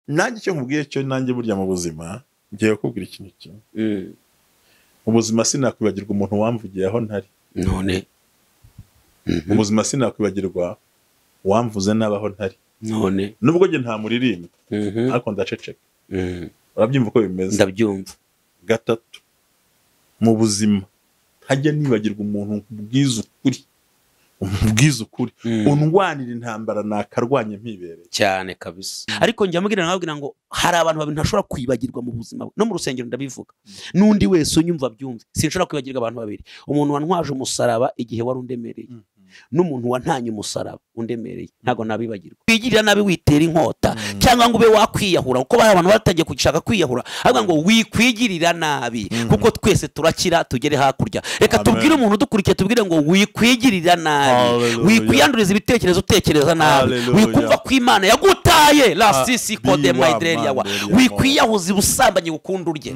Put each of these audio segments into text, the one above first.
nanjye cyo nkubwiye cyo nanjye burya mu buzima ngiye kubwira ikintu kimwe. Mu buzima sinakwibagirwa umuntu wamvugiye aho ntari. None mu buzima sinakwibagirwa wamvuze nabaho ntari. None nubwo nge nta muririmba ariko ndaceceka. Urabyumva uko bimeze? Ndabyumva. Gatatu, mu buzima hajya nibagirwa umuntu ubwiza ukuri undwanira intambara nakarwanye mpibereye cyane kabisa. Ariko njya mubwira nkabwira ngo hari abantu babiri ntashobora kwibagirwa mu buzima no mu rusengero ndabivuga, n'undi wese unyumva byumve, sinshobora kwibagirwa abantu babiri: umuntu wantwaje umusaraba igihe wari undemereye, n'umuntu wantanye umusaraba undemereye. Ntago nabibagirwa. Kwigirira nabi witera inkota cyangwa ngo ube wakwiyahura, kuko bari abantu batangiye gushaka kwiyahura, avuga ngo wikwigirira nabi kuko twese turakira tugere hakurya. Reka tubwire umuntu dukurikiye, tubwire ngo wikwigirira nabi, wikwiyanduriza ibitekerezo utekereza nabi, wikumva ko Imana yagutaye la sisi kode maidreri yawa, wikwiyahuza ubusambanyi gukunda urye,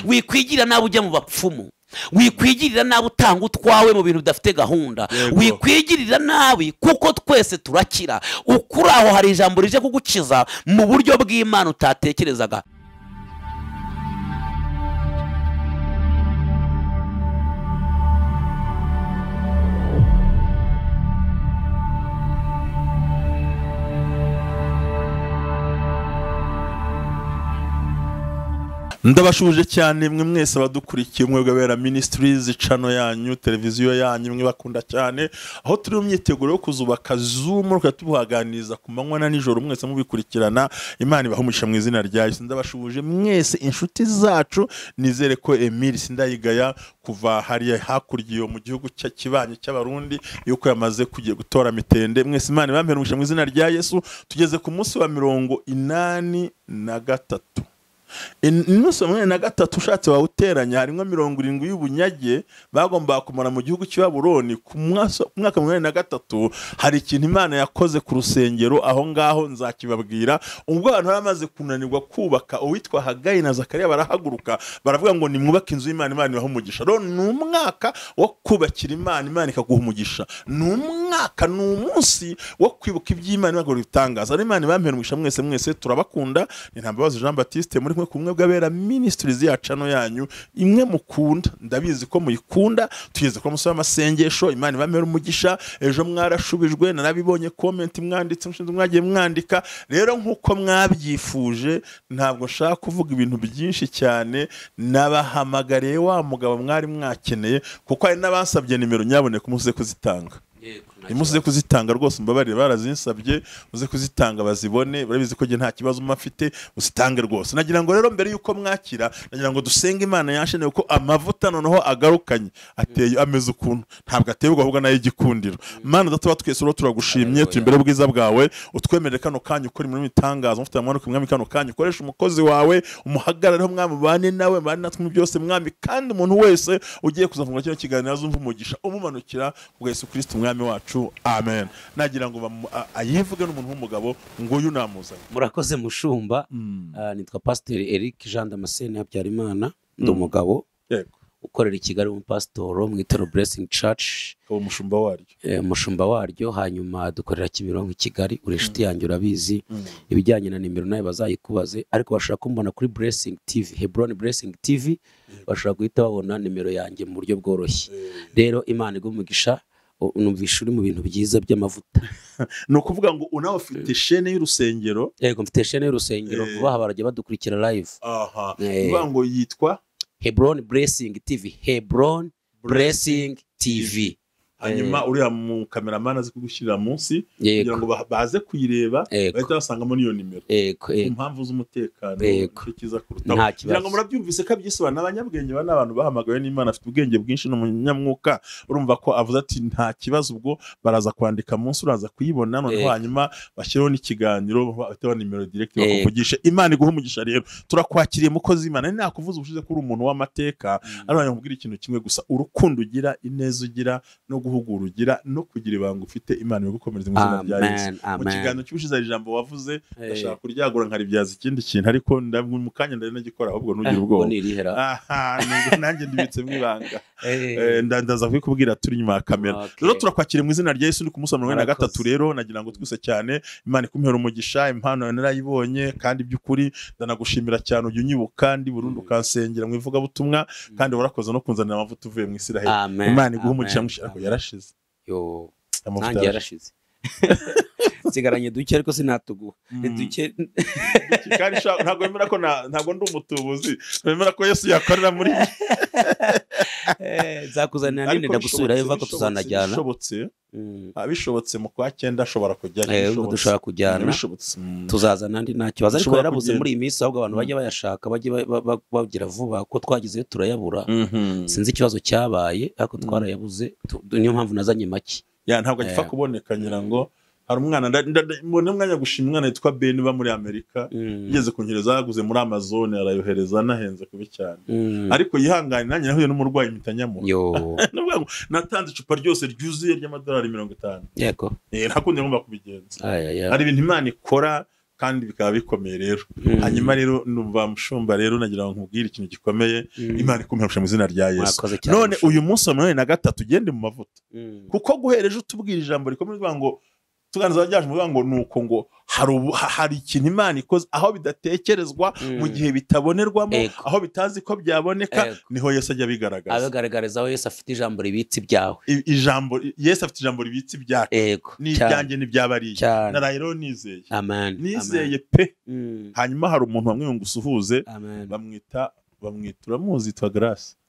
wikwigirira nabi ujya mu bapfumu, wikwigirira nabi utanga utwawe mu bintu bidafite gahunda, wikwigirira nabi kuko twese turakira. Ukuri aho hari ijambo rije kugukiza mu buryo bw'Imana utatekerezaga. Ndabashuje cyane mwe mwese abadukurikiye, mwe bwabera ministries channel yanyu, televiziyo yanyu, mwe bakunda cyane, aho turi mu myiteguro yo kuzubaka Zoom tukatubuhaganiza ku manywa na nijoro, mwese mubikurikirana. Imana ibahumisha mu izina rya Yesu. Ndabashuje mwese inshuti zacu, nizere ko Emile Sindayigaya kuva hariya hakurya mu gihugu cy'abanye cy'abarundi yuko yamaze kugiye gutora mitende. Mwese Imana ibamperumisha mu izina rya Yesu. Tugeze ku munsi wa 83. Inusu mwe na gatatu ushatse wawuteranya harimo 70 y'ubunyage bagomba kumara mu gihugu cy'Aburoni ku mwaka 83. Hari ikintu Imana yakoze ku rusengero aho ngaho nzakibabwira. Ubwo abantu bamaze kunanirwa kubaka, uwitwa Hagayi na Zakariya barahaguruka baravuga ngo nimwubake inzu y'Imana, Imana ibaha umugisha. Rero ni umwaka wo kubakira Imana, Imana ikaguha umugisha. Ni umwaka, ni umunsi wo kwibuka iby'Imana bagora bitangaza. Imana ibamperumisha mwese turabakunda. Ni Ntambabazi Jean Baptiste muri kumwe bwabera ministries ya channel yanyu, imwe mukunda, ndabizi ko muyikunda. Tugeze kwa musaba amasengesho, Imana ibamera umugisha. Ejo mwarashubijwe, narabibonye comment mwanditse, mushinzwe mwagiye mwandika. Rero nkuko mwabyifuje, ntabwo nshaka kuvuga ibintu byinshi cyane. Nabahamagariye wa mugabo mwari mwakeneye, kuko hari n'abasabye nimero, nyaboneka muze kuzitanga. Imuze kuzitanga rwose, mbabarire barazinsabye, muze kuzitanga bazibone. Barabizi ko nge nta kibazo mafite, uzitange rwose. Nagira ngo rero mbere yuko mwakira, nagira ngo dusenge Imana yashene uko amavuta noneho agarukanye ateye ameze ukuntu, ntabwo ateyebwa ahubwo nayo igikundiro. Mana data twese turagushimye, turi imbere bwiza bwawe, utwemerere kano kanya ukora muri mitangazo, mufite amwana ku mwami kano kanya, ukoresha umukozi wawe, umuhagarareho mwami, bane nawe, bane natwe byose mwami, kandi umuntu wese ugiye kuzafungura kino kiganiro azumva umugisha umumanukira ku Yesu Kristo mwami wacu. Amen. Nagira ngo ayivuge n'umuntu w'umugabo ngo uyu namuzanye. Murakoze mushumba. Nitwa Pastor Eric Jean Damascene Habyarimana, ndi umugabo ukorera i Kigali, umupasitoro mu Itero Blessing Church, umushumba waryo. Umushumba waryo. Hanyuma dukorera Kimironko i Kigali. Uri inshuti yanjye urabizi, ibijyanye na nimero nawe bazayikubaze, ariko bashaka kumbona kuri Blessing TV, Hebron Blessing TV, bashaka guhita babona nimero yanjye mu buryo bworoshye. Rero Imana iguhe umugisha. Numvisha uri mu bintu byiza by'amavuta. No kuvuga ngo unawe ufite chaîne y'urusengero? Yego mfite chaîne y'urusengero, vuba barajya badukurikira live. Kuvuga ngo yitwa Hebron Blessing TV. Hebron Blessing TV. Hanyuma uriya mu cameraman azi kugushyirira munsi kugira ngo baze kuyireba, bahita basangamo niyo nimero. Impamvu z'umutekano kiza kuruta. Kugira ngo murabyumvise ko abyisobanura, abanyabwenge bana abantu bahamagawe n'Imana, afite ubwenge bwinshi no munyamwuka. Urumva ko avuze ati nta kibazo, ubwo baraza kwandika munsi, uraza kuyibona noneho hanyuma bashyiraho n'ikiganiro, bahita nimero direct bakuvugisha. Imana iguhe umugisha. Rero turakwakiriye mukozi Imana. Ni nakuvuza ubushize ko uri umuntu w'amateka, ariko nkubwira ikintu kimwe gusa: urukundo ugira, ineza ugira no guha guhugura ugira no kugira ibanga ufite Imana igukomereza mu izina rya Yesu. Mu kiganiro cy'ubushize ijambo wavuze ndashaka kuryagura nkaribyaza ikindi kintu ariko mu kanya ndari nagikora ahubwo nugira ubwoba. Nanjye ndibitse mu ibanga. Ndaza kubikubwira turi nyuma ya kamera. Rero turakwakira mu izina rya Yesu uri ku munsi wa 43 rero nagira ngo twise cyane Imana ikumpera umugisha impano narayibonye kandi by'ukuri ndanagushimira cyane ujye unyibuka kandi burundu kansengera mu ivuga butumwa kandi warakoze no kunzanira amavuta uvuye mu Isiraheli. Imana iguhe umugisha ariko yarashize. Nanjye yarashize. Sigaranye duke ariko sinatuguha. Duke kandi ntago wemera ko ntago ndi umutubuzi. Wemera ko Yesu yakorera muri zakuzanira ninde ndagusubira eva ko tuzanajyana. Bishobotse mu kwa 9 ashobora kujyana. Dushaka kujyana. Tuzaza nandi ntacyo baza ariko yarabuze muri iyi minsi ahubwo abantu bajye bayashaka bajye bagira vuba ko twagize turayabura. Sinzi ikibazo cyabaye ariko twarayabuze niyo mpamvu nazanye make. Ntabwo agipfa kuboneka ngira ngo hari umwana mbone umwanya gushima umwana yitwa Ben ba muri Amerika yigeze kunyereza yaguze muri Amazon arayohereza nahenze kubi cyane ariko yihangane nanjye nahuye n'umurwayi mitanyamo nubwo natanze icupa ryose ryuzuye ry'amadolari 50. Yego ntakunde ngomba kubigenza hari ibintu Imana ikora kandi bikaba bikomeye rero. Hanyuma rero numva mushumba rero nagira ngo nkubwire ikintu gikomeye Imana ikumpera mu izina rya Yesu. None uyu munsi wa 43 ugende mu mavuta kuko guhereje utubwira ijambo rikomeye ngo tuganza byaje mu ngo nuko ngo hari ikintu Imana ikoze aho bidatekerezwa mu gihe bitabonerwamo aho bitazi ko byaboneka niho Yesu ajya bigaragaza. Abigaragariza aho Yesu afite ijambo ribitse ibyawe. Yesu afite ijambo ribitse ibyawe. N'ibyanjye n'ibyabariye. Narayiro nizeye. Nizeye pe. Hanyuma hari umuntu bamwe ngo usuhuze bamwita uramuzi twa Grace.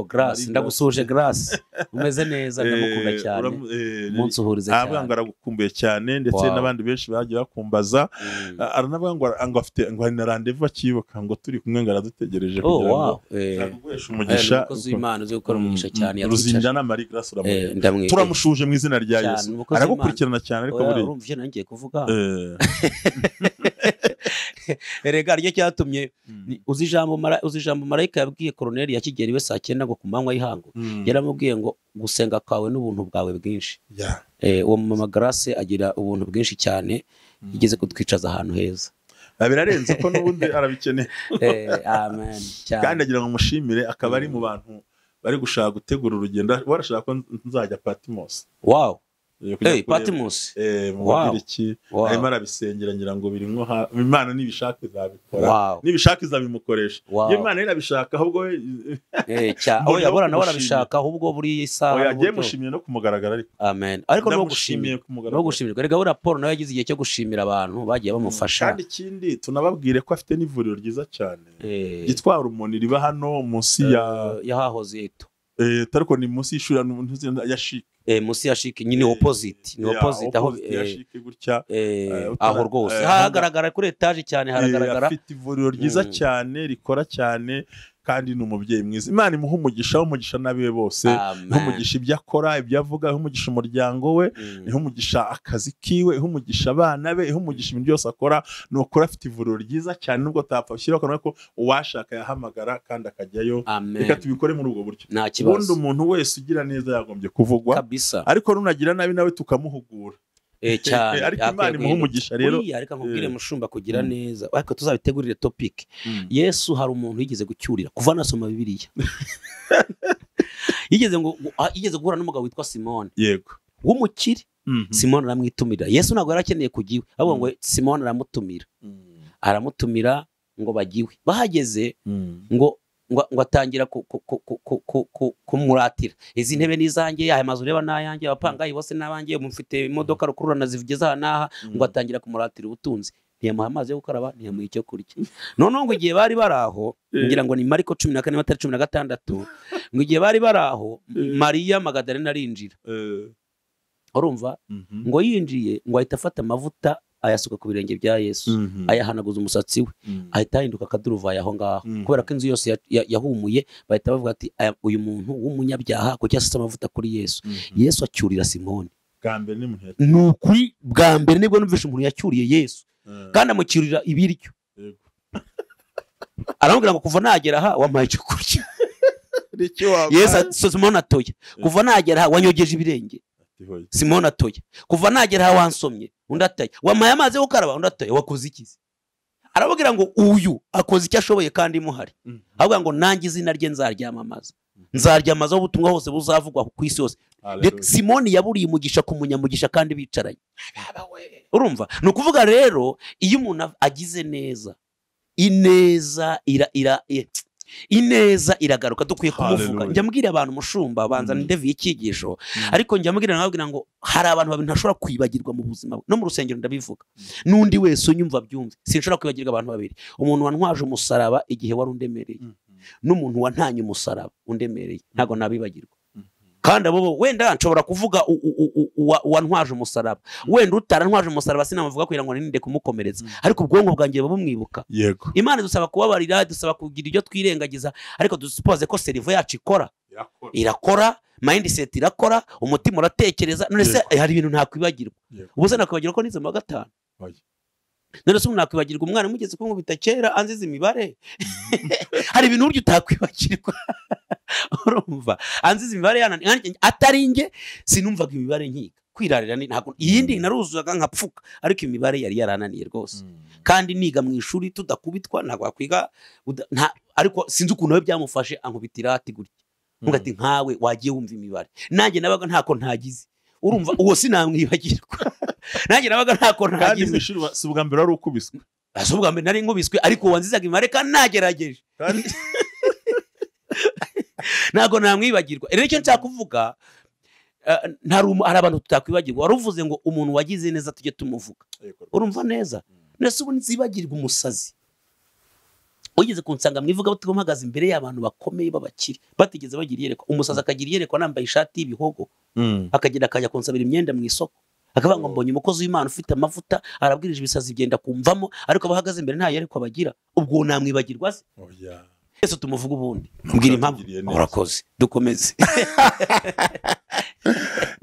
Grace ndagusuje Grace umeze neza ndamukunda cyane umunsi uhurize cyane. Avuga ngo aragukumbuye cyane ndetse n'abandi benshi bagiye bakumbaza aranavuga ngo afite ngo hari na rendezvous akibuka ngo turi kumwe ngo aradutegereje kugira ngo aguheshe umugisha. Umukozi w'Imana uzi gukora umugisha cyane Ruzinjana Marie Grace turamushuje mu izina rya Yesu aragukurikirana cyane ariko buri urumvye nangiye kuvuga erega ryo cyatumye uzi ijambo marayika yabwiye Koloneli ya Kigeli we saa 9 ngo kumanywa yihango yaramubwiye ngo gusenga kwawe n'ubuntu bwawe bwinshi. Uwo mama Grace agira ubuntu bwinshi cyane yigeze kutwicaza ahantu heza. Birarenze ko n'ubundi arabikeneye. Amen. Kandi agira ngo mushimire akaba ari mu bantu bari gushaka gutegura urugendo warashaka ko nzajya Patmos. Patmos Mubiriki arimo arabisengera ngira ngo birimwo Imana nibishaka izabikora nibishaka izabimukoresha. Imana irabishaka ahubwo aho yabora nawe arabishaka ahubwo buri isaha yagiye mushimiye no kumugaragara ariko. Amen. Ariko no gushimiye no gushimirwa rega raporo nawe yagize igihe cyo gushimira abantu bagiye bamufasha. Kandi ikindi tunababwire ko afite n'ivuriro ryiza cyane gitwara umuntu riba hano munsi yahahoze eto tariko ni munsi y'ishuri ya Chic. Munsi ya Chic nyine opposite aho gutya aho rwose hagaragara kuri etage cyane haragaragara. Afite ivuriro ryiza cyane rikora cyane kandi n'umubyeyi mwiza. Imana imuha umugisha nabiwe bose n'umugisha ibyo akora ibyo avuga umugisha umuryango we umugisha akazi kiwe umugisha abana be umugisha ibintu byose akora n'ukora afite ivuriro ryiza cyane nubwo tapfa ushyira ko uwashaka yahamagara kandi akajyayo reka tubikore muri ubwo buryo. Ubundi umuntu wese ugira neza yagombye kuvugwa ariko nunagira nabi nawe tukamuhugura. Cyane ariko Imana imuha umugisha rero ariko nkubwire mushumba kugira neza ariko tuzabitegurire topic. Yesu hari umuntu yigeze gucyurira kuva nasoma Bibiliya yigeze guhura n'umugabo witwa Simone w'umukire. Simone aramwitumira Yesu ntabwo yarakeneye kugiwe ahubwo ngo Simone aramutumira ngo bagiwe bahageze ngo atangira kumuratira izi ntebe n'izanjye aya mazu reba n'ayanjye abapangayi bose n'abanjye mufite imodoka rukururana zivugeza naha ngo atangira kumuratira ubutunzi. Ntiyamuha amazi yo gukaraba ntiyamuha icyo kurya. Noneho ngo igihe bari baraho ngira ngo ni Mariko 14:16 ngo igihe bari baraho Mariya Magadalena arinjira urumva ngo yinjiye ngo ahita afata amavuta ayasuka ku birenge bya Yesu ayahanaguza umusatsi we ahita ahinduka akaduruvaye aho ngaho kubera ko inzu yose yahumuye bahita bavuga ati uyu muntu w'umunyabyaha ko cyasasa amavuta kuri Yesu. Yesu acyurira Simone nukuri bwa mbere nibwo numvishe umuntu yacyuriye Yesu kandi amucyurira ibiryo aramubwira ngo kuva nagera aha wampaye icyo kurya Yesu Simoni atoya kuva nagera aha wanyogeje ibirenge Simoni atoya kuva nagera aha wansomye undi atoya wamaye amazi yo gukaraba undi atoya wakoze iki arababwira ngo uyu akoze icyo ashoboye kandi muhari avuga ngo nanjye izina rye nzaryamaza ubutumwa hose buzavugwa ku isi yose. Simoni yaburiye umugisha ku munyamugisha kandi bicaranye. Urumva ni ukuvuga rero iyo umuntu agize neza ineza iragaruka dukwiye kumuvuga. Njya mbwira abantu umushumba banza ndeviye icyigisho ariko njya mbwira nababwira ngo hari abantu babiri ntashobora kwibagirwa mu buzima no mu rusengero ndabivuga n'undi wese unyumva byumve sinshobora kwibagirwa abantu babiri umuntu wantwaje umusaraba igihe wari undemereye n'umuntu wantanye umusaraba undemereye ntago nabibagirwa kandi abo wenda nshobora kuvuga wantwaje umusaraba wenda utarantwaje umusaraba sinamuvuga kugira ngo ninde kumukomeretsa ariko ubwonko bwanjye bumwibuka. Imana dusaba kubabarira dusaba kugira ibyo twirengagiza ariko dusupoze ko cerveau yacu irakora mindset irakora umutima uratekereza none se hari ibintu ntakwibagirwa ubuze nakwibagirwa ko nize mu gatanu none se nakwibagirwa umwana mugeze ko nkubita kera anziza imibare hari ibintu buryo utakwibagirwa urumva anziza imibare atari nge sinumvaga imibare nkiga kwirarira ntabwo iyindi naruzuzaga nkapfuka ariko imibare yari yarananiye rwose kandi niga mu ishuri tudakubitwa ntabwo wakwiga ariko sinzi ukuntu we byamufashe ankubitira ati gutya ngati nkawe wagiye wumva imibare nanjye nabaga ntako ntagize urumva uwo sinamwibagirwa nanjye nabaga ntako ntagize kandi ishuri si ubwa mbere wari ukubiswe si ubwa mbere nari nkubiswe ariko wanzizaga imibare kandi nagerageje ntago namwibagirwa rero icyo nshaka kuvuga hari abantu tutakwibagirwa waruvuze ngo umuntu wagize neza tujye tumuvuga urumva neza nese ubu nzibagirwa umusazi ugeze kunsanga mwivuga buti mpagaze imbere y'abantu bakomeye babakiri batigeze bagira iyerekwa umusazi akagira iyerekwa nambaye ishati y'ibihogo akagenda akajya kunsabira imyenda mu isoko akavuga ngo mbonye umukozi w'Imana ufite amavuta arabwirije ibisazi byenda kumvamo ariko bahagaze imbere nta yerekwa bagira ubwo namwibagirwa se Yesu tumuvuga ubundi mbwira impamvu urakoze dukomeze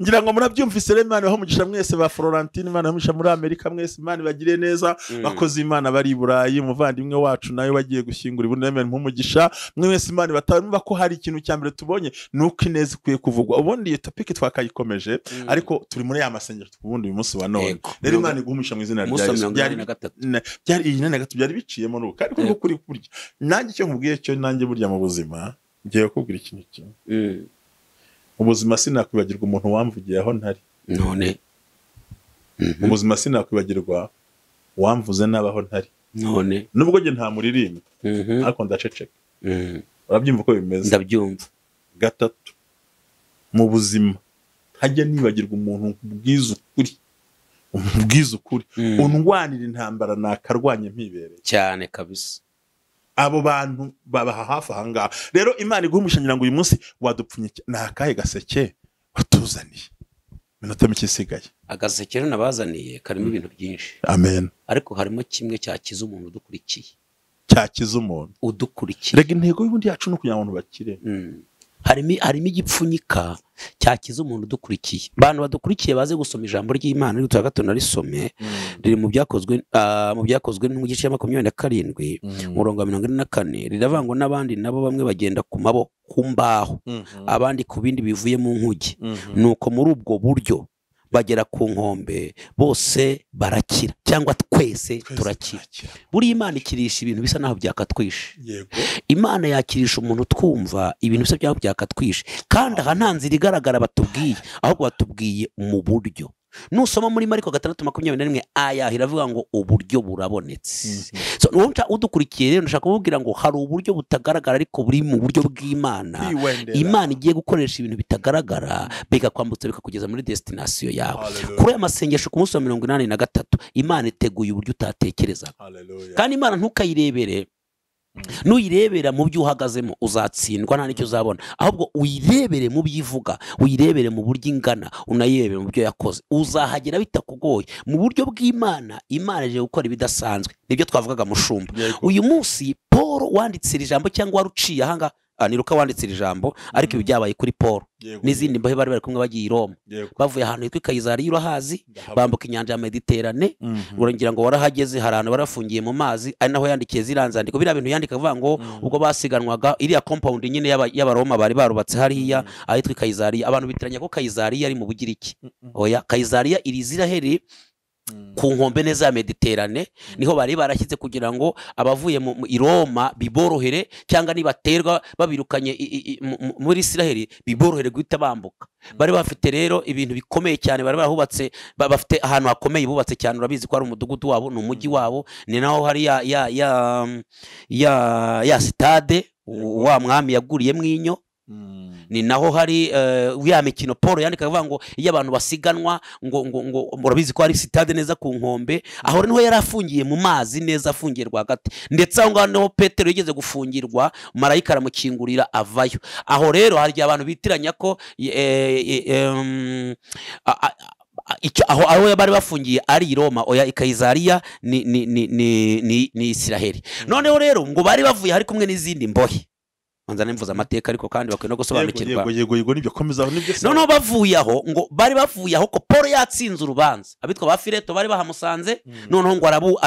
ngira ngo murabyumvise rero Imana ho mugisha mwese ba Florentine Imana mugisha muri Amerika mwese Imana bagire neza bakoze Imana bari i Burayi umuvandimwe wacu nawe wagiye gushyingura ibundi Imana mpumugisha mwese Imana batarumva ko hari ikintu cya mbere tubonye nuko ineza ikwiye kuvugwa ubundi iyo topic twakayikomeje ariko turi muri ya masengesho ubundi uyu munsi wa none rero Imana igumisha mu izina rya Yesu byari iyi nane gatatu byari biciyemo nuko ariko kuri kurya nanjye cyo nkubwiye cyo nanjye burya mu buzima ngiye kubwira ikintu kimwe ubuzima sinakwibagirwa umuntu wamvugiye aho ntari none ubuzima sinakwibagirwa wamvuze nabaho ntari none nubwo nge nta muririmba ariko ndaceceka urabyumva uko bimeze ndabyumva gatatu mu buzima hajya nibagirwa umuntu ubwiza ukuri undwanira intambara nakarwanye mpibereye cyane kabisa abo bantu babaha hafi ahangaha rero Imana iguhe ngo uyu munsi wadupfunyike nakahe gaseke watuzaniye minota mike isigaye agaseke rero nabazaniye karimo ibintu byinshi amen ariko harimo kimwe cyakiza umuntu udukurikiye cyakiza umuntu udukurikiye rega intego y'ubundi yacu no kugira ngo bakire harimo igipfunyika cyakiza umuntu udukurikiye abantu badukurikiye baze gusoma ijambo ry'Imana ryo gatatu narisome riri mu byakozwe mu gice cya 27 umurongo wa 44 riravangwa n'abandi nabo bamwe bagenda ku maboko kumbaho abandi ku bindi bivuye mu nkugi nuko muri ubwo buryo bagera ku nkombe bose barakira cyangwa twese turakira buri Imana ikirisha ibintu bisa naho byakatwishe Imana yakirisha umuntu twumva ibintu bisa byaho byakatwishe kandi aha nta nzira igaragara batubwiye ahubwo batubwiye mu buryo nusoma muri Mariko 6:21 aya iravuga ngo uburyo burabonetse so nuwonca udukurikiye rero ndashaka kubwira ngo hari uburyo butagaragara ariko buri mu buryo bw'Imana Imana igiye gukoresha ibintu bitagaragara bigakwambutsa bikakugeza muri destination yawe kuri aya masengesho ku munsi wa 83 Imana iteguye uburyo utatekereza kandi Imana ntukayirebere nuyirebera mu byo uhagazemo uzatsindwa nta nicyo uzabona ahubwo uyirebere mu byivuga uyirebere mu buryo ingana unayirebere mu byo yakoze uzahagera bitakugoye mu buryo bw'Imana Imana ije gukora ibidasanzwe nibyo twavugaga mushumba uyu munsi Paul wanditse ijambo cyangwa waruciye ahanga ni Luka wanditse iri jambo ariko ibi byabaye kuri Paul n'izindi mbohe bari kumwe bagiye i Roma bavuye ahantu hitwa Kayizariya urahazi bambuka inyanja ya Mediterane urangira ngo warahageze harana barafungiye mu mazi ari naho yandikiye ziranzandiko bira bintu yandika avuga ngo ubwo basiganwaga iriya compound nyine y'abaroma bari barubatse hariya ahitwa Kayizariya abantu bitiranya ko Kayizariya ari mu Bugiriki oya Kayizariya iri Isiraheli ku nkombe neza ya Mediterane niho bari barashyize kugira ngo abavuye mu Roma biborohere cyangwa nibaterwa babirukanye muri Isiraheli biborohere guhita bambuka bari bafite rero ibintu bikomeye cyane bari barahubatse bafite ahantu hakomeye bubatse cyane urabizi ko ari umudugudu wabo n'umujyi wabo ni naho hari ya stade wa mwami yaguriyemo inyo ni naho hari ya mikino Paul yandika avuga ngo iyo abantu basiganwa ngo murabizi ko hari stade neza ku nkombe aho niho yari afungiye mu mazi neza afungiye rwagati ndetse aho ngaho niho Petero yigeze gufungirwa marayika aramukingurira avayo aho rero hari abantu bitiranya ko aho bari bafungiye ari i Roma oya Kayizariya ni Isiraheli noneho rero ngo bari bavuye hari kumwe n'izindi mbohe manza nimvuza amateka ariko kandi bakwiye no gusobanukirwa yego nibyo komezaho nibyo noneho bavuye aho ngo bari bavuye aho ko Paul yatsinze urubanza abitwa ba Fileto bari bahamusanze noneho ngo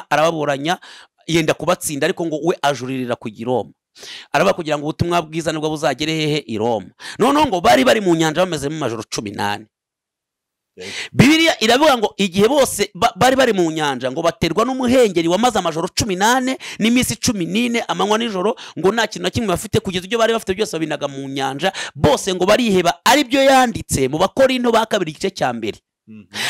arababuranya yenda kubatsinda ariko ngo we ajuririra ku Roma araba kugira ngo ubutumwa bwiza nibwo buzagere hehe i Roma noneho ngo bari mu nyanja bameze mu majoro 18 Bibiliya iravuga ngo igihe bose bari mu nyanja ngo baterwa n'umuhengeri wamaze amajoro 18 n'iminsi 14 amanywa n'ijoro ngo nta kintu na kimwe bafite kugeza ibyo bari bafite byose babinaga mu nyanja bose ngo bariheba ari byo yanditse mu Bakorinto ba 2 igice cya mbere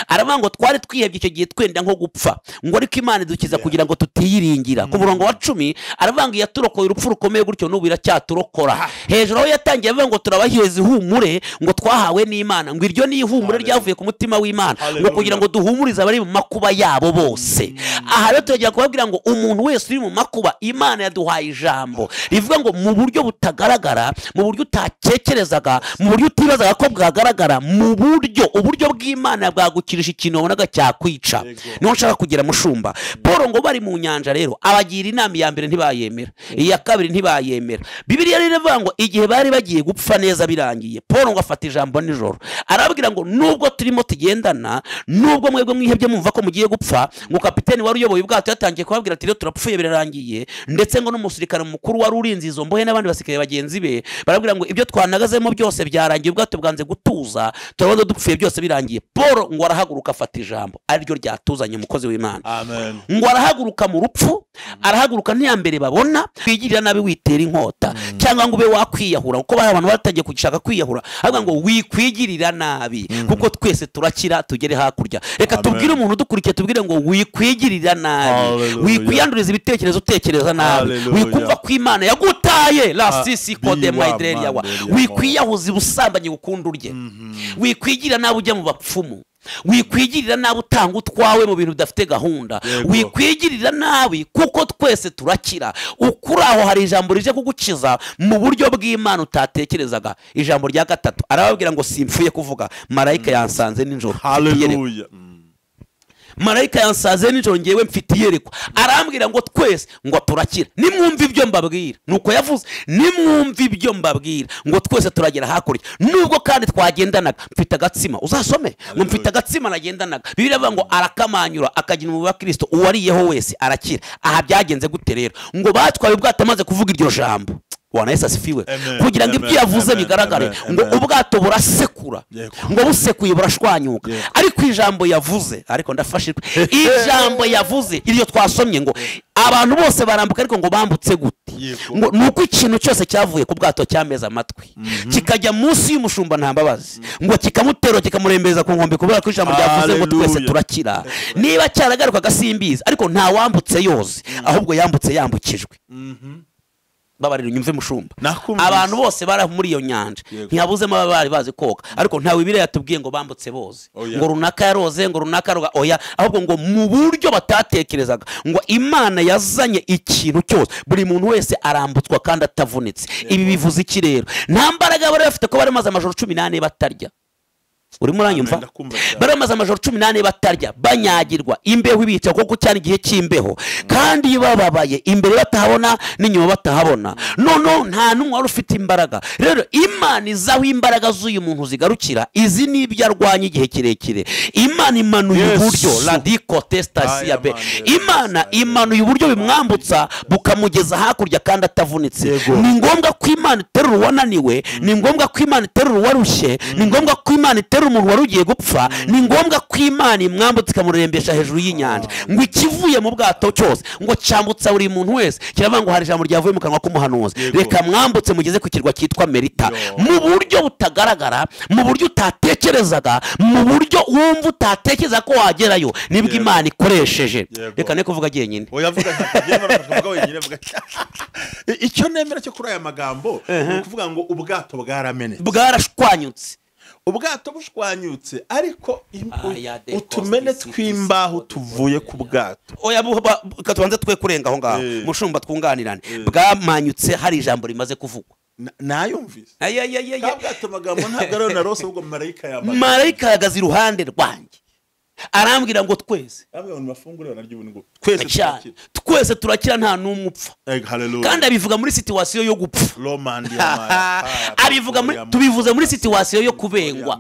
aravuga ngo twari twihebye icyo gihe twenda nko gupfa ngo ariko Imana idukiza kugira ngo tutiyiringira ku murongo wa 10 aravuga ngo yaturokoye urupfu rukomeye gutyo n'ubu iracyaturokora hejuru aho yatangiye avuga ngo turabaheze ihumure ngo twahawe n'Imana ngo iryo ni ihumure ryavuye ku mutima w'Imana ngo kugira ngo duhumurize abari mu makuba yabo bose aha rero turagira kubabwira ngo umuntu wese uri mu makuba Imana yaduhaye ijambo rivuga ngo mu buryo butagaragara mu buryo utakekerezaga mu buryo utibazaga ko bwagaragara mu uburyo bw'Imana bwagukirisha ikintu wabonaga cyakwica niho nshaka kugira mushumba Paul ngo bari mu nyanja rero abagira inama ya mbere ntibayemera iya kabiri ntibayemera Bibiliya rero ivuga ngo igihe bari bagiye gupfa neza birangiye Paul ngo afata ijambo nijoro arababwira ngo nubwo turimo tugendana nubwo mwebwe mwihebye mumva ko mugiye gupfa ngo kapiteni wari uyoboye ubwato yatangiye kubabwira ati rero turapfuye birarangiye ndetse ngo n'umusirikare mukuru wari urinze izo mbohe n'abandi basirikare bagenzi be barabwira ngo ibyo twanagazemo byose byarangiye ubwato bwanze gutuza turabona dupfuye byose birangiye Paul ngo arahaguruka afata ijambo ari ryo ryatuzanye umukozi w'Imana amen ngo arahaguruka mu rupfu arahaguruka ntiyambere babona kwigirira nabi witera inkota cyangwa ngo ube wakwiyahura kuko bari abantu batagiye kugishaka kwiyahura avuga ngo wikwigirira nabi kuko twese turakira tugere hakurya reka tubwire umuntu dukurikiye tubwire ngo wikwigirira nabi wikwiyanduriza ibitekerezo utekereza nabi wikumva ko Imana yagutaye la sisi kode maidreri yawa wikwiyahuza ubusambanyi gukunda urye wikwigira nabi ujya mu bapfumu wikwigirira nabi utanga utwawe mu bintu bidafite gahunda wikwigirira nabi kuko twese turakira ukuri aho hari ijambo rije kugukiza mu buryo bw'Imana utatekerezaga ijambo rya gatatu arababwira ngo simpfuye kuvuga marayika yansanze nijoro haleluya marayika yansaze nijoro ngewe mfite iyerekwa arambwira ngo twese ngo turakira nimwumva ibyo mbabwira nuko yavuze nimwumva ibyo mbabwira ngo twese turagera hakurya nubwo kandi twagendanaga mfite agatsima uzasome ngo mfite agatsima nagendanaga Bibiliya ivuga ngo arakamanyura akagina mu bakristo uwariyeho wese arakira aha byagenze gute rero ngo batwaye ubwato amaze kuvuga iryo jambo wana Yesu asifiwe kugira ngo ibyo yavuze bigaragare ngo ubwato burasekura ngo busekuye burashwanyuka ariko ijambo yavuze ariko ndafashirwe ijambo yavuze iryo twasomye ngo abantu bose barambuka ariko ngo bambutse gute ngo nuko ikintu cyose cyavuye ku bwato cyameza amatwi kikajya munsi y'umushumba ntambabazi ngo kikamutero kikamurembeza ku nkombe kubera ko ijambo ryavuze ngo twese turakira niba cyaragaruka gasimbiza ariko nta wambutse yose ahubwo yambutse yambukijwe babarira unyumve mushumba abantu bose bara muri iyo nyanja ntiyabuzemo abari bazi koga ariko ntawe Bibiliya yatubwiye ngo bambutse bose ngo runaka yaroze ngo runaka roga oya ahubwo ngo mu buryo batatekerezaga ngo Imana yazanye ikintu cyose buri muntu wese arambutswa kandi atavunitse ibi bivuze iki rero nta mbaraga bari bafite ko bari maze amajoro 18 batarya urimo uranyumva bari bamaze amajoro 18 batarya banyagirwa imbeho ibica kuko cyane igihe cy'imbeho kandi bababaye imbere batahabona n'inyuma batahabona nono nta numwe wari ufite imbaraga rero Imana izaho imbaraga z'uyu muntu zigarukira izi nibyo arwanya igihe kirekire Imana imanuye uburyo radiko testasiya be Imana imanuye uburyo bimwambutsa bukamugeza hakurya kandi atavunitse ni ngombwa ko Imana iterura uwananiwe ni ngombwa ko Imana iterura uwarushye ni ngombwa ko Imana iterura umuntu wari ugiye gupfa ni ngombwa ko Imana imwambutse ikamurembesha hejuru y'inyanja ngo ikivuye mu bwato cyose ngo cyambutsa buri muntu wese kiravuga ngo hari ijambo ryavuye mu kanwa k'umuhanuzi reka mwambutse mugeze ku kirwa cyitwa Merita mu buryo butagaragara mu buryo utatekerezaga mu buryo wumva utatekereza ko wagerayo nibwo Imana ikoresheje reka ne kuvuga genyine icyo nemera cyo kuri aya magambo ni kuvuga ngo ubwato bwaramenetse bwarashwanyutse ubwato bushwanyutse ariko utumene tw'imbaho tuvuye ku bwato oya katubanze twe kurenga aho ngaho mushumba twunganirane bwamanyutse hari ijambo rimaze kuvugwa nayumvise bwato magambo ntabwo ari na rose ubwo marayika yagaze iruhande rwanjye arambwira ngo twese twese turakira nta numwe upfa kandi abivuga muri situation yo gupfa abivuga tubivuze muri situation yo kubengwa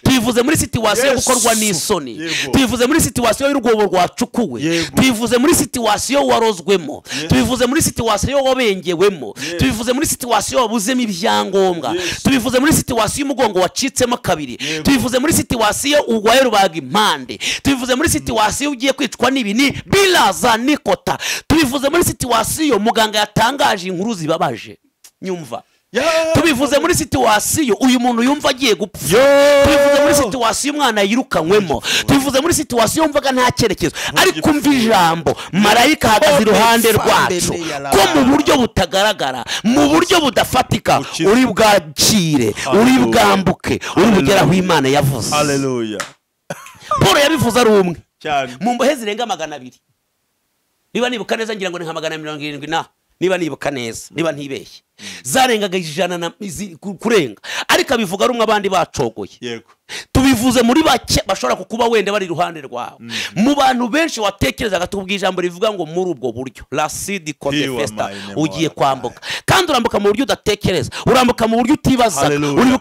tubivuze muri situation yo gukorwa n'isoni tubivuze muri situation y'urwobo rwacukuwe tubivuze muri situation warozwemo tubivuze muri situation yo wabengewemo tubivuze muri situation wabuzemo ibyangombwa tubivuze muri situation y'umugongo wacitsemo kabiri tubivuze muri situation ugwaye rubaga impande tubivuze muri situation ugiye kwicwa n'ibini bilaza nikota tubivuze muri situation muganga yatangaje inkuru zibabaje nyumva tubivuze muri situation uyu muntu yumva agiye gupfa tubivuze muri situation umwana yirukanywemo tubivuze muri situation yumvaga nta cyerekezo ariko umva ijambo marayika hagaze iruhande rwacu ko mu buryo butagaragara mu buryo budafatika uri bwakire uri bwambuke uri bugeraho Imana yavuze haleluya Paul yabivuze ari umwe cyane mu mbohe zirenga 200 niba nibuka neza ngira ngo ni nka 170 na niba nibuka neza niba ntibeshye zarengaga 100 kurenga ariko abivuga rumwe abandi bacogoye yego tubivuze muri bake bashobora kukuba wende bari iruhande rwawe mu bantu benshi watekerezaga tubwije ijambo rivuga ngo muri ubwo buryo la sidi côté festa ugiye kwambuka kandi urambuka mu buryo udatekereza urambuka mu buryo utibazaga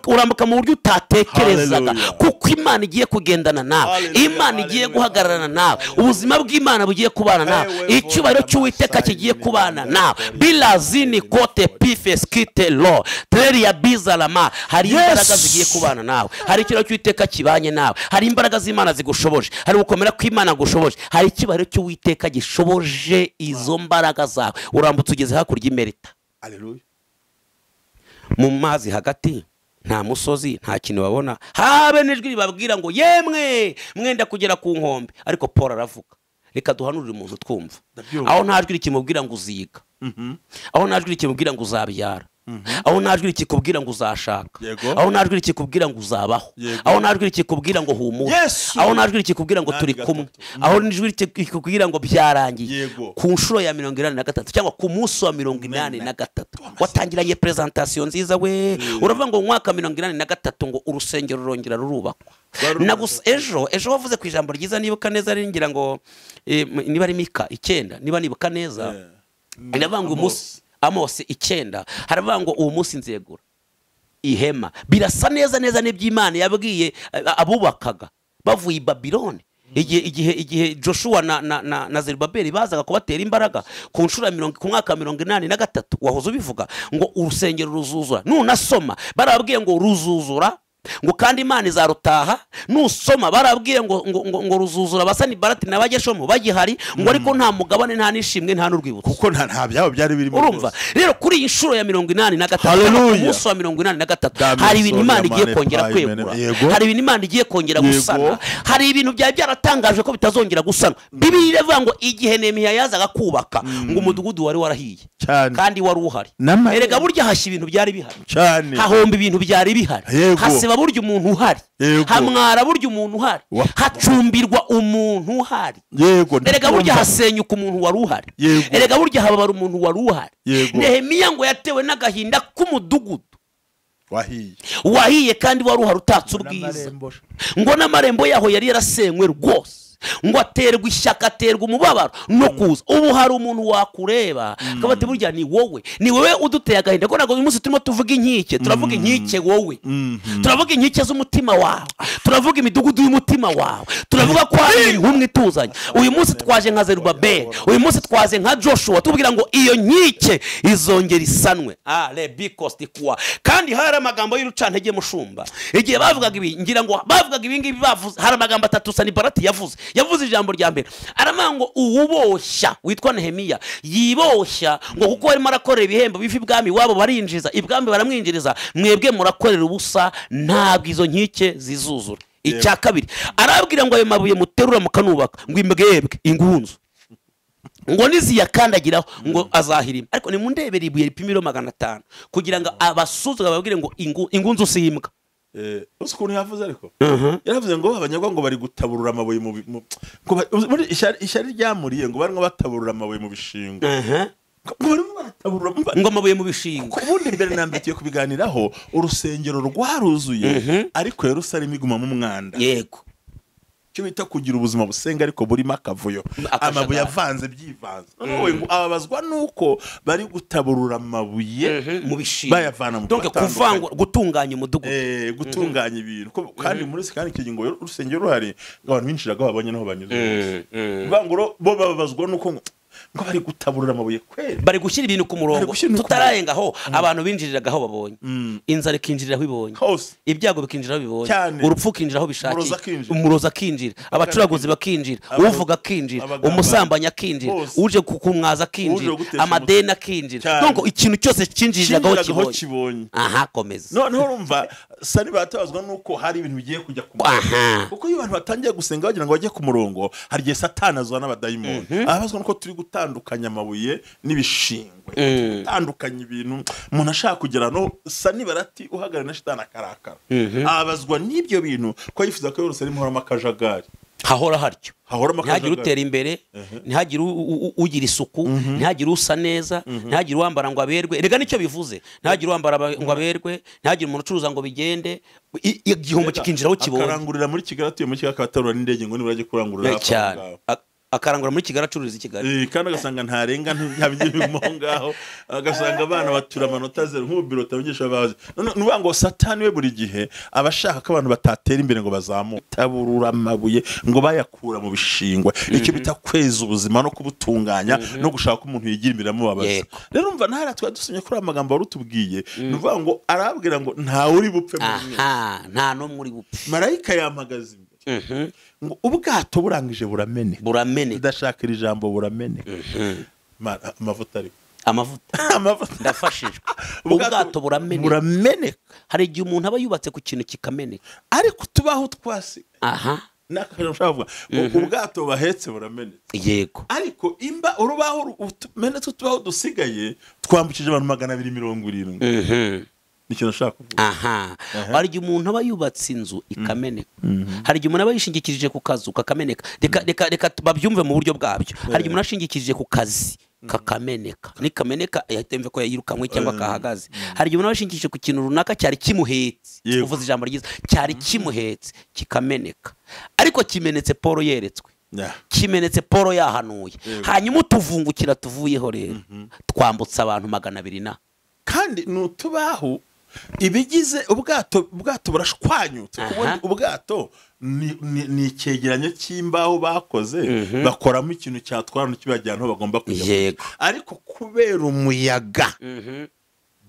urambuka mu buryo utatekerezaga kuko Imana igiye kugendana nawe Imana igiye guhagararana nawe ubuzima bw'Imana bugiye kubana nawe icyubahiro cy'Uwiteka kigiye kubana nawe bilazini côté pifeskite lo treria bizalama hari imbaraga zigiye kubana nawe hari ikiro cy'Uwiteka kibanye nawe hari imbaraga z'Imana zigushoboje hari gukomera kw'Imana gushoboje hari ikibahiro cy'Uwiteka gishoboje izo mbaraga zawe urambutse ugeze hakurya Merita haleluya mu mazi hagati nta musozi nta kintu babona habe n'ijwi ribabwira ngo yemwe mwenda kugera ku nkombe ariko Paul aravuga reka duhanurire umuntu twumva aho nta jwi rikimubwira ngo uziga aho nta jwi rikimubwira ngo uzabyara aho nta jwi rikikubwira ngo uzashaka aho nta jwi rikikubwira ngo uzabaho aho nta jwi rikikubwira ngo humura aho nta jwi rikikubwira ngo turi kumwe aho n'ijwi rikikubwira ngo byarangiye ku nshuro ya 83 cyangwa ku munsi wa 83 watangiranye presentation nziza we uravuga ngo mwaka 83 ngo urusengero rurongera rurubakwa nagusa ejo wavuze ku ijambo ryiza nibuka neza ringira ngo niba ari Mika 9 niba nibuka neza inavuga ngo umunsi Amosi 9 haravuga ngo uwo munsi nzegura ihema birasa neza neza n'iby'Imana yabwiye abubakaga bavuye i Babiloni igihe Joshua na Zerubabeli bazaga kubatera imbaraga ku nshuro ku mwaka 83 wahoze ubivuga ngo urusengero ruzuzura nunasoma barabwiye ngo ruzuzura ngo kandi Imana izarutaha nusoma barabwiye ngo ruzuzura basani barati nabageshomo bagihari ngo ariko nta mugabane nta nishimwe nta n'urwibutso kuko nta byabo byari birimo urumva rero kuri iyi nshuro ya 83 umunsi wa 83 hari ibintu Imana igiye kongera kwegura hari ibintu Imana igiye kongera gusana hari ibintu byari byaratangaje ko bitazongera gusana Bibiliya ivuga ngo igihe Nehemiya yazaga kubaka ngo umudugudu wari warahiye kandi wari uhari erega burya hashya ibintu byari bihari hahomba ibintu byari bihari burya umuntu uhari hamwara burya umuntu uhari hacumbirwa umuntu uhari erega burya hasenyuka umuntu wari uhari erega burya hababara umuntu wari uhari Nehemiya ngo yatewe n'agahinda k'umudugudu wahiye kandi wari uhari utatse ubwiza ngo n'amarembo yaho yari yarasenywe rwose ngo aterwa ishyaka aterwa umubabaro no kuza ubu hari umuntu wakureba akaba ati burya ni wowe uduteye agahinda ko ntabwo uyu munsi turimo tuvuga inkike turavuga inkike wowe turavuga inkike z'umutima wawe turavuga imidugudu y'umutima wawe turavuga ko hari intumwa ituzanye uyu munsi twaje nka Zerubabeli uyu munsi twaje nka Joshua tubwira ngo iyo nkike izongera isanwe rebikostikwa kandi hari amagambo y'urucantege mushumba igihe bavugaga ibi ngira ngo bavugaga ibi ngibi bavuze hari amagambo atatu Sanibalati yavuze ijambo rya mbere aramanga ngo uwuboshya witwa Nehemiya yiboshya ngo kuko barimo arakorera ibihembo bifi ibwami wabo barinjiza ibwami baramwinjiriza mwebwe murakorera ubusa ntabwo izo nkike zizuzura icya kabiri arabwira ngo ayo mabuye muterura mukanubaka ngo imbwebwe ingunzu ngo niziyakandagiraho ngo azahirima ariko nimundebere ibuye ripimiro 500 kugira ngo abasuzwa babwire ngo ingunzu simbwa uzi ukuntu yavuze ariko yaravuze ngo abanyagwa ngo bari gutaburura amabuye muri ishyari ryamuriye ngo barimo bataburura amabuye mu bishingo ngo amabuye mu bishingo ubundi mbere nambikiye kubiganiraho urusengero rwaruzuye ariko Yerusalemu iguma mu mwanda yego cyo bita kugira ubuzima busenga ariko burimo akavuyo amabuye avanze byivanze noneho ngo ababazwa nuko bari gutaburura amabuye mu bishingo bayavana mu donc kuvangwa gutunganya umudugudu gutunganya ibintu kandi muri kandi icyo ngo urusengero ruhari abantu binjiraga babonye naho banyuze banguro bo babazwa nuko ngo bari gutaburura amabuye kwera bari gushyira ibintu ku murongo tutarayengaho abantu binjiriragaho babonye inzara ikinjiriraho ibonye ibyago bikinjiraho bibonye urupfu kinjiraho bishakiye umuroza akinjira abacuraguzi bakinjira uvuga akinjira umusambanyi akinjira uje kumwaza akinjira amadeni akinjira donc ikintu cyose kinjiriragaho kibonye aha komeza noneho urumva sani batabazwa nuko hari ibintu bigiye kujya ku kuko iyo abantu batangiye gusenga bagira ngo bajye ku murongo hari gihe Satani azwa n'abadayimoni abazwa nuko turi gutandukanya amabuye n'ibishingwe gutandukanya ibintu umuntu ashaka kugera no Sanibalati uhagarara na Shitani akarakara abazwa n'ibyo bintu ko yifuza ko Yerusalemu horamo akajagari hahora haryo ntihagire utera imbere ntihagire ugira isuku ntihagire usa neza ntihagire uwambara ngo aberwe rega nicyo bivuze ntihagire uwambara ngo aberwe ntihagire umuntu ucuruza ngo bigende igihombo kikinjiraho kibonye akarangurira muri Kigali atuye muri Kigali akatarura n'indege ngo nibura ajye kurangurira cyane akarangura muri Kigali acururiza i Kigali kandi agasanga ntarenga ntabigire mu ngaho agasanga abana batura amanota 0 nk'ubiro tabigisha bazi nuvuga ngo Satani we buri gihe abashaka ko abantu batatera imbere ngo bazamuke taburura amabuye ngo bayakura mu bishingwe icyo bita kweza ubuzima no kubutunganya no gushaka umuntu yigira imbere mu babaza rero umva ntara twa dusomye kuri amagambo warutubwiye nuvuga ngo arabwira ngo nta uri bupfe nta no muri bupfe marayika yamagaze ngo ubwato burangije burameneka udashakira ijambo burameneka amavuta ariko amavuta ndafashijwe ubwato burameneka hari igihe umuntu aba yubatse ku kintu kikameneka ariko tubaho twasi nakavuga ubwato bahetse burameneka yego ariko imba urubaho menetse tubaho dusigaye twambukije abantu 270 nicyo nashaka kuvuga hari igihe umuntu aba yubatse inzu ikameneka hari igihe umuntu aba yishingikirije ku kazu kakameneka reka babyumve mu buryo bwabyo hari igihe umuntu ashingikirije ku kazi kakameneka nikameneka yatemve ko yayirukamwe cyangwa kahagaze hari igihe umuntu aba yishingikirije ku kintu runaka cyari kimuhetse uvuze ijambo ryiza cyari kimuhetse kikameneka ariko kimenetse Paul yeretswe kimenetse Paul yahanuye hanyuma utuvungukira tuvuyeho rero twambutsa abantu 200 kandi nutubaho ibigize ubwato burashwanyutse kubundi ubwato ni icyegeranyo cy'imbaho bakoze bakoramo ikintu cyatwara n'ikibajyana aho bagomba kujya ariko kubera umuyaga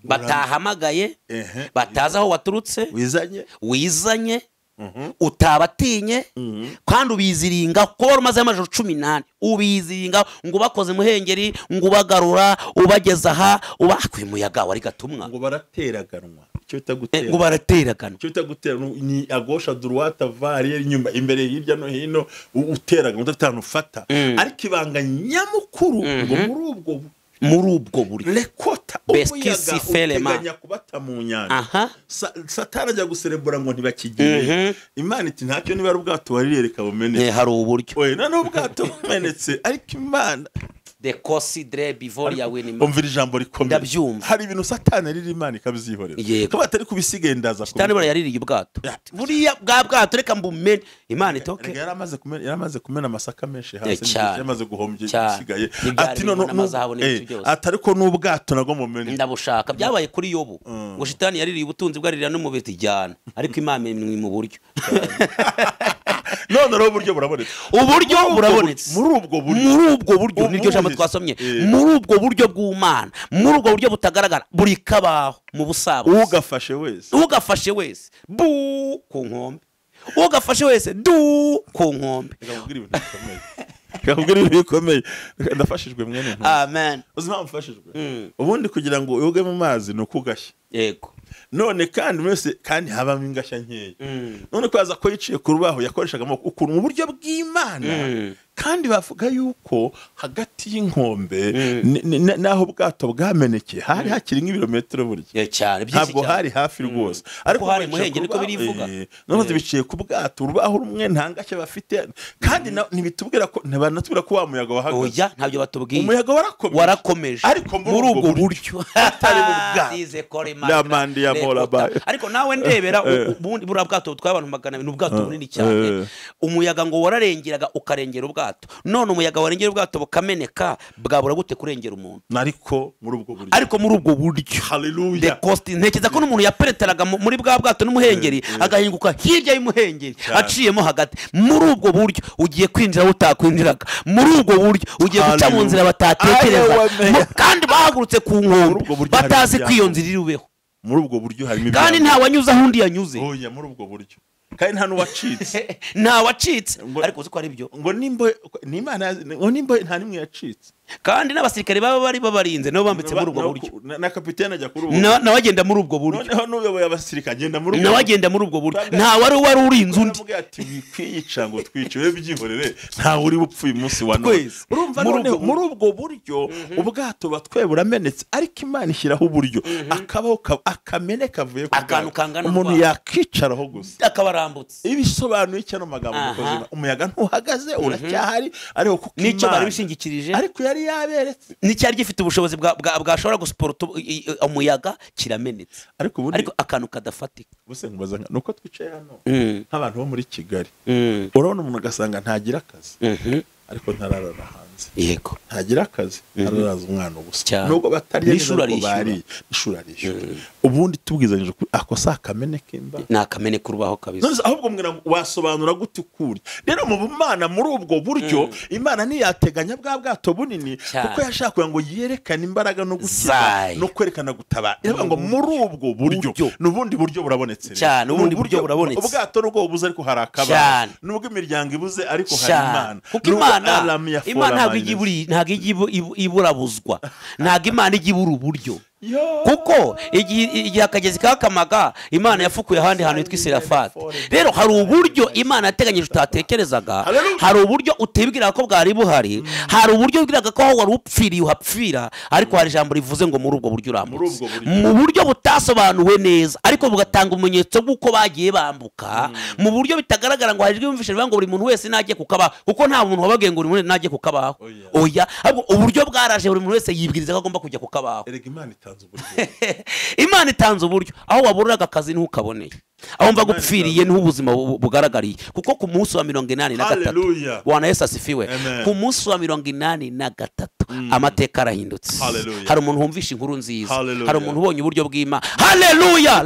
batahamagaye bataza aho waturutse wizanye utabatinye kandi ubiziringa ko umaze amajoro 18 ubiziringa ngo bakoze muhengeri ngo bagarura ubageza aha ubakwiye umuyaga wari gatumwa ngo barateraganwa cyo bitagutera ngo barateraganwa cyo bitagutera ni agosha droite varier inyuma imbere hirya no hino uteraga udatana ufata ariko ibanga nyamukuru ngo muri ubwo buri lekota umuyaga uteganya kubata mu nyanja Satani ajya guserebura ngo ntibakigiye Imana iti ntacyo niba ari ubwato warirereka bumenetse hari uburyo none ubwato bumenetse ariko Imana the considere before ya win umvira ijambo rikomeye ndabyumva hari ibintu satani arira Imana ikabyihorera Yego. kuba atari kubisigaye ndaza satani bara yaririye ubwato buriya bwa bwato reka mbumene Imana itoke yaramaze kumena amasaka menshi hasi cyane. yamaze guhombye Cyane. isigaye N'ibyari ati birimo no n'amazahabu n'ibintu byose. atari ko n'ubwato nago mumene ndabushaka byabaye kuri Yobu ngo shitani yaririye ubutunzi bwarira no mu biti jyana ariko Imana imwe mu buryo none rero uburyo burabonetse uburyo burabonetse muri ubwo buryo niryo jambo twasomye muri ubwo buryo bw'Imana muri ubwo buryo butagaragara buri kabaho mu busabo ugafashe wese bu ku nkombe ugafashe wese du ku nkombe kakubwira ibintu bikomeye ndafashijwe mwene amen uzima mfashijwe ubundi kugira ngo uyoge mu mazi no kugashya yego none kandi mwese kandi habamo ingashya nkeya none kwaza ko yiciye ku rubaho yakoreshaga ukuntu mu buryo bw'Imana kandi bavuga yuko hagati y'inkombe naho bwato bwamenekeye hari hakiri nk'ibirometero burya cyane ntabwo hari hafi rwose ariko hari muhenge niko birivuga none biciye ku bwato urubaho rumwe ntangashya bafite kandi ntibitubwira ko ntibanatubwira ko wa muyaga wahagaze oya ntabyo batubwiye umuyaga warakomeje ariko muri ubwo buryo atari mu bwato ariko nawe ndebera ubundi buriya bwato butwaye abantu magana abiri n'ubwato bunini cyane umuyaga ngo wararengeraga ukarengera ubwato none umuyaga warengera ubwato bukameneka bwabura gute kurengera umuntu ariko muri ubwo buryo haleluya ntekereza ko n'umuntu yapereteraga muri bwa bwato n'umuhengeri agahinguka hirya y'umuhengeri aciyemo hagati muri ubwo buryo ugiye kwinjira utakwinjiraga muri ubwo buryo ugiye guca mu nzira batatekereza kandi bahagurutse ku nkombe batazi ko iyo nzira iribeho muri ubwo buryo harimo kandi nta wanyuze aho undi yanyuze oya muri ubwo buryo kandi nta n'uwacitse nta wacitse ariko uzi ko ari byo ngo nimba nta nimwe yacitse kandi n'abasirikare baba bari babarinze nabo bambitse muri ubwo buryo na kapitene ajya kuri ubwo nawe agenda muri ubwo buryo noneho n'uyoboye abasirikare agenda muri ubwo nawe agenda muri ubwo buryo nta wari urinze undi aravuga ati wikwiyica ngo twice we byihorere nta uri bupfuye umunsi wa none urumva noneho muri ubwo buryo ubwato batwe buramenetse ariko Imana ishyiraho uburyo akabaho akameneka avuye ku akantu kangana umuntu yakicaraho gusa akabarambutse ibisobanuye cyane amagambo y'ubuzima umuyaga ntuhagaze uracyahari ariko kuko nicyo bari bishingikirije ariko yari yaberetse n'icyari gifite ubushobozi bwashobora gusuporta umuyaga kiramenetse ariko akantu kadafatika buse nkubaza nuko twicaye hano nk'abantu bo muri Kigali urabona umuntu agasanga ntagira akazi ariko ntararara hanze yego ntagira akazi araraza umwana ubusa nubwo batarya n'ishuri bari ishuri arishyura ubundi tubwizanyije ako si akameneka imba ni akameneka urubaho kabisa ahubwo mwira wasobanura gute ukuri rero mu Bumana muri ubwo buryo Imana ntiyateganya bwa bwato bunini kuko yashakaga ngo yerekane imbaraga no gukiza no kwerekana gutabara iravuga ngo muri ubwo buryo n'ubundi buryo burabonetse cyane ubundi buryo burabonetse ubwato nubwo bubuze ariko hari akabana nubwo imiryango ibuze ariko hari Imana kuko Imana ntabwo ijya iburabuzwa ntabwo Imana ijya ibura uburyo kuko igihe akagezi kakamaga Imana yafukuye ahandi hantu hitwa Serafati rero hari uburyo Imana yateganyije utatekerezaga hari uburyo utibwira ko bwari buhari hari uburyo ubwiraga ko aho wari upfiriye uhapfira ariko hari ijambo rivuze ngo muri ubwo buryo urambutse mu buryo butasobanuwe neza ariko bugatanga umunyetso bw'uko bagiye bambuka mu buryo bitagaragara ngo hari yumvishe bivuga ngo buri muntu wese najye kukabaho kuko nta muntu wabagiye ngo buri muntu najye kukabaho oya ahubwo uburyo bwaraje buri muntu wese yibwiriza ko agomba kujya kukabaho Imana itanze uburyo aho waburiraga akazi ntukaboneye aho mva gupfiriye niho ubuzima bugaragariye kuko ku munsi wa 83 Bwana Yesu asifiwe ku munsi wa 83 amateka arahindutse hari umuntu wumvisha inkuru nziza hari umuntu ubonye uburyo bw'Imana haleluya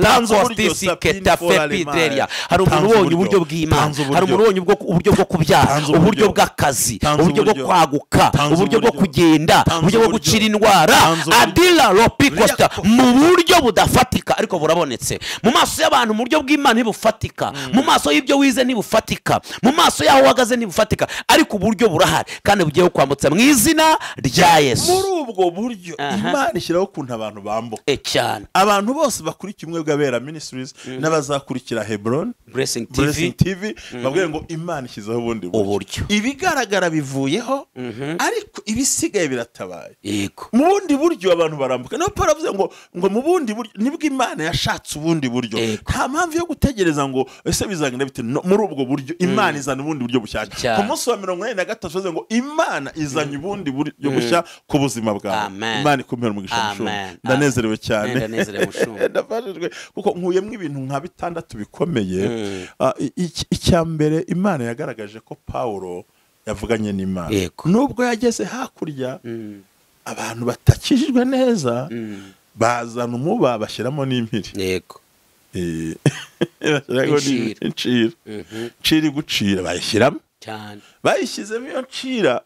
hari umuntu ubonye uburyo bw'Imana hari umuntu ubonye uburyo bwo kubyara uburyo bw'akazi uburyo bwo kwaguka uburyo bwo kugenda uburyo bwo gucira indwara adila ropikosta mu buryo budafatika ariko burabonetse mu maso y'abantu mu buryo bw'Imana ntibufatika mu maso y'ibyo wize ntibufatika mu maso y'aho uhagaze ntibufatika ariko uburyo burahari kandi bugiye kwambutsa mu izina rya Yesu muri ubwo buryo Imana ishyiraho ukuntu abantu bambuka cyane abantu bose bakurikiye umwe bw'Abera Ministries n'abazakurikira Hebron Blessing TV babwiye ngo Imana ishyizeho ubundi buryo ibigaragara bivuyeho ariko ibisigaye biratabaye yego mu bundi buryo abantu barambuka no Paul avuze ngo mu bundi buryo nibwo Imana yashatse ubundi buryo nta mpamvu yo gutegereza ngo ese bizagenda bite muri ubwo buryo Imana izana ubundi buryo bushyashya ku munsi wa 43 avuze ngo Imana izanye ubundi buryo bushya ku buzima bwawe. Amen. Imana ikumpera umugisha mushumba. Ndanezerewe cyane. Ndanezerewe mushumba. Ndafashijwe kuko nkuyemo ibintu nka bitandatu bikomeye. Icya mbere Imana yagaragaje ko Pawulo yavuganye n'Imana. Nubwo yageze hakurya abantu batakijijwe neza bazana umuba bashyiramo n'impiri. Yego. Ncira gucira bayishyiramo cyane. Bayishyizemo iyo ncira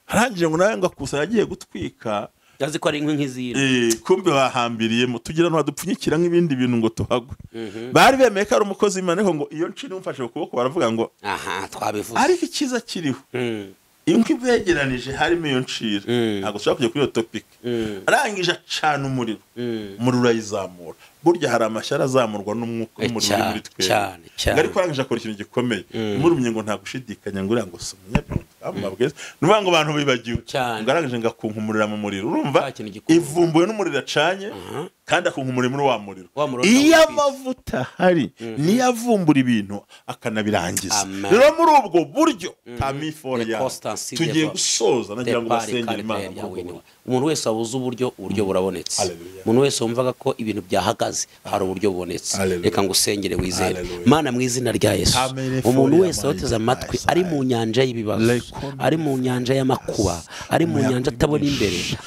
arangije ngo nawe ngo akusa yagiye gutwika. Yazi ko ari inkwi nk'izira. Kumbe bahambiriyemo tugira ntadupfunyikira nk'ibindi bintu ngo tuhagwe. Bari bemeye ko ari umukozi Imana ngo iyo ncira umfashe ukuboko baravuga ngo aha twabivuze. ariko ikiza kiriho inkwi begeranije harimo iyo ncira. Ntabwo ushobora kujya kuri iyo topic. Arangije acana umuriro urayizamura. Burya hari amashyara azamurwa n'umwuka w'umuriro uri muri twe. Ariko arangije akora ikintu gikomeye. Murumye ngo nta gushidikanya ngo uriya ngo si umunyabwenge. Nuvuga ngo abantu bibagiwe. Ngarangije ngakunkumurira mu muriro. Urumva ivumbuye n'umuriro acanye kandi akunkumurira muri wa muriro. Iyo amavuta hari niyo avumbura ibintu akanabirangiza. Rero muri ubwo buryo tamifora ya tugiye gusoza nagira ngo basengere Imana. Umuntu wese abuze uburyo burabonetse. Umuntu wese wumvaga ko ibintu byahagaze hari uburyo bubonetse. Reka ngo usengere wizere. Mana mu izina rya Yesu. Umuntu wese wateze amatwi ari mu nyanja y'ibibazo, ari mu nyanja y'amakuba, ari mu nyanja atabona imbere,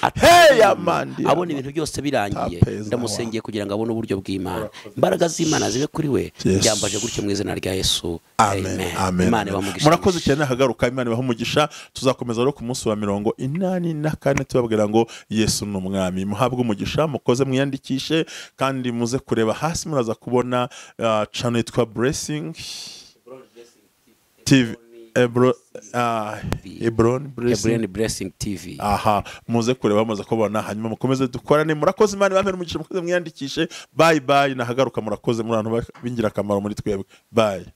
abona ibintu byose birangiye, ndamusengeye kugira ngo abone uburyo bw'Imana. Imbaraga z'Imana zibe kuri we. Byambaje gutyo mu izina rya Yesu. Amen. Imana ibamugisha. Murakoze cyane hagaruka. Imana ibaha umugisha. Tuzakomeza rero ku munsi wa 84 tubabwira ngo Yesu ni umwami. Muhabwe umugisha, mukoze mwiyandikishe kandi muze kureba hasi muraza kubona channel yitwa Blessing TV. Blessing TV. Muze kureba muze kubona hanyuma mukomeze dukorane. Murakoze. Imana ibampe umugisha, mukoze mwiyandikishe. Bye bye. Nahagaruka. Murakoze muri abantu b'ingirakamaro muri twebwe. Bye.